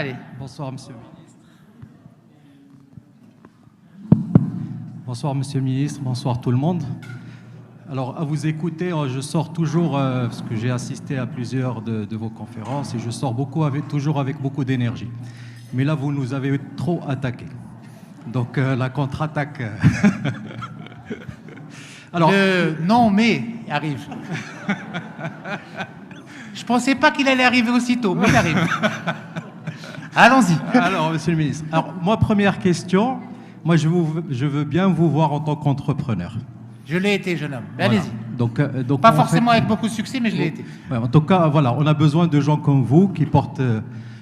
Allez. Bonsoir, monsieur le ministre. Bonsoir, monsieur le ministre. Bonsoir, tout le monde. Alors, à vous écouter, je sors toujours, parce que j'ai assisté à plusieurs de vos conférences, et je sors toujours avec beaucoup d'énergie. Mais là, vous nous avez trop attaqué. Donc, la contre-attaque... Alors, non, mais arrive. Je pensais pas qu'il allait arriver aussitôt, mais il arrive. Allons-y. Alors, monsieur le ministre, moi, première question, moi, je veux bien vous voir en tant qu'entrepreneur. Je l'ai été, jeune homme. Voilà. Allez-y. Donc, pas forcément avec beaucoup de succès, mais je l'ai été. Ouais, en tout cas, voilà, on a besoin de gens comme vous qui portent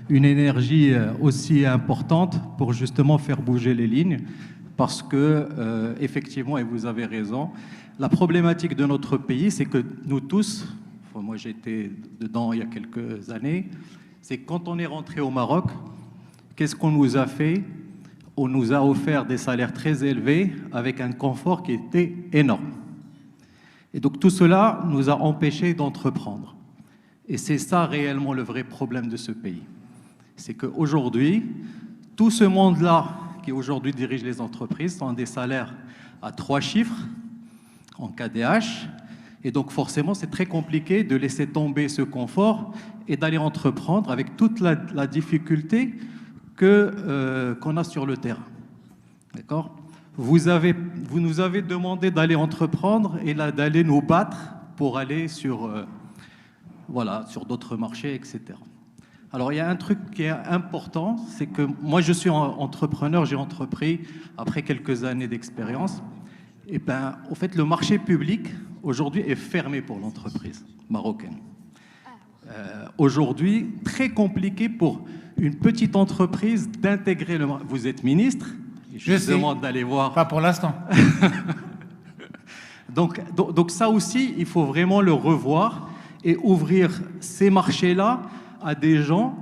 une énergie aussi importante pour justement faire bouger les lignes. Parce que, effectivement, et vous avez raison, la problématique de notre pays, c'est que nous tous, moi j'étais dedans il y a quelques années, c'est que quand on est rentré au Maroc, qu'est-ce qu'on nous a fait? On nous a offert des salaires très élevés avec un confort qui était énorme. Et donc tout cela nous a empêchés d'entreprendre. Et c'est ça réellement le vrai problème de ce pays. C'est qu'aujourd'hui, tout ce monde-là qui aujourd'hui dirige les entreprises ont des salaires à 3 chiffres en KDH. Et donc forcément, c'est très compliqué de laisser tomber ce confort et d'aller entreprendre avec toute la difficulté qu'on a sur le terrain. D'accord ? Vous nous avez demandé d'aller entreprendre et d'aller nous battre pour aller sur d'autres marchés, etc. Alors, il y a un truc qui est important, c'est que moi, je suis entrepreneur, j'ai entrepris après quelques années d'expérience. Et bien, en fait, le marché public, aujourd'hui, est fermé pour l'entreprise marocaine. Aujourd'hui, très compliqué pour une petite entreprise d'intégrer le marché. Vous êtes ministre, je vous demande d'aller voir. Pas pour l'instant. donc ça aussi, il faut vraiment le revoir et ouvrir ces marchés-là à des gens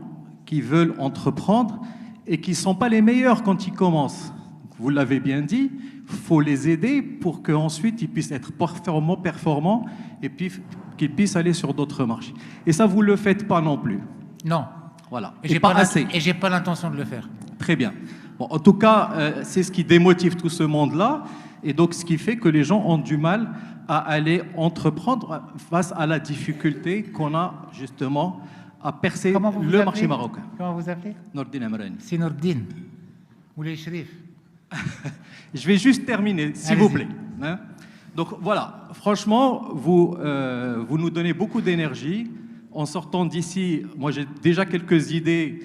qui veulent entreprendre et qui ne sont pas les meilleurs quand ils commencent. Vous l'avez bien dit, il faut les aider pour qu'ensuite ils puissent être performants et puis qu'ils puissent aller sur d'autres marchés. Et ça, vous ne le faites pas non plus. Non. Voilà. Et j'ai pas l'intention de le faire. Très bien. Bon, en tout cas, c'est ce qui démotive tout ce monde-là. Et donc, ce qui fait que les gens ont du mal à aller entreprendre face à la difficulté qu'on a justement à percer le marché marocain. Comment vous appelez? Nordine Amrani. C'est Nordine. Ou les Sherif. Je vais juste terminer, s'il vous plaît. Hein? Donc voilà, franchement, vous nous donnez beaucoup d'énergie. En sortant d'ici, moi j'ai déjà quelques idées